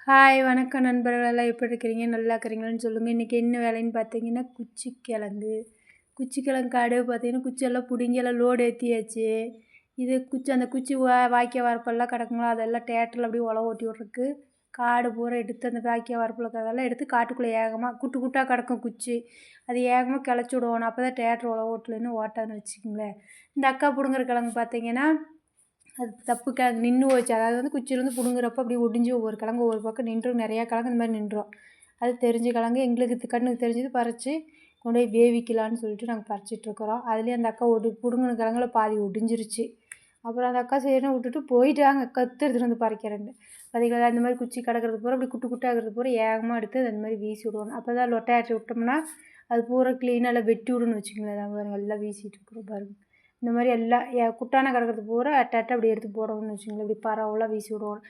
Hi வணக்கம் நண்பர்கள் எல்லாம் எப்படி இருக்கிறீங்க? நல்லா இருக்கிறீங்களான்னு சொல்லுங்கள். இன்றைக்கி என்ன வேலைன்னு பார்த்தீங்கன்னா, குச்சிக்கிழங்கு காடு பார்த்தீங்கன்னா, குச்சியெல்லாம் பிடுங்கி எல்லாம் லோடு ஏற்றியாச்சு. இது அந்த குச்சி வாய்க்கால் வரப்பெல்லாம் கிடக்குங்களா, அதெல்லாம் டிராக்டரில் அப்படியே உழவு ஓட்டி விட்றதுக்கு காடு பூரா எடுத்து அந்த வாய்க்கால் வரப்பில் இருக்கிறதெல்லாம் எடுத்து காட்டுக்குள்ளே ஏகமாக கூட்டாக கிடக்கும் குச்சி. அது ஏகமாக கிளச்சி விடுவோம். அப்போ தான் டிராக்டர் உழவு ஓட்டலைன்னு ஓட்டான்னு வச்சுக்கோங்களேன். இந்த அக்கா பிடுங்குற கிழங்கு பார்த்தீங்கன்னா, அது தப்பு கிழங்கு நின்று போச்சு. அதாவது குச்சியிலேருந்து பிடுங்குறப்ப அப்படியே ஒடிஞ்சு ஒவ்வொரு கிழங்கு ஒவ்வொரு பக்கம் நின்றும், நிறையா கிழங்கு இந்த மாதிரி நின்றும். அது தெரிஞ்ச கிழங்கு எங்களுக்கு கண்ணுக்கு தெரிஞ்சது பறித்து கொண்டு போய் வேவிக்கலான்னு சொல்லிட்டு நாங்கள் பறிச்சிட்ருக்குறோம். அதுலேயும் அந்த அக்கா பிடுங்குன கிழங்குல பாதி ஒடிஞ்சிருச்சு. அப்புறம் அந்த அக்கா சரின்னு விட்டுட்டு போயிட்டாங்க. கற்று எடுத்துகிட்டு வந்து பறிக்கிறேன்ட்டு. பார்த்தீங்களா, இந்த மாதிரி குச்சி கிடக்கிறது பூரா அப்படி குட்டாகிறது பூரா ஏகமாக எடுத்து அந்த மாதிரி வீசி விடுவோம். அப்போ தான் லொட்டாட்டி விட்டோம்னா அது பூரா க்ளீனாக எல்லாம் வெட்டி விடுன்னு வச்சுக்கோங்களேன். பாருங்கள் எல்லாம் வீசிகிட்டு இருக்கிறோம் பாருங்கள். இந்த மாதிரி எல்லாம் குட்டான கிடக்கிறது பூரா அட்டை அப்படி எடுத்து போடணும்னு வச்சுக்கோங்களேன். இப்படி பரவலாக வீசி விடுவோம்.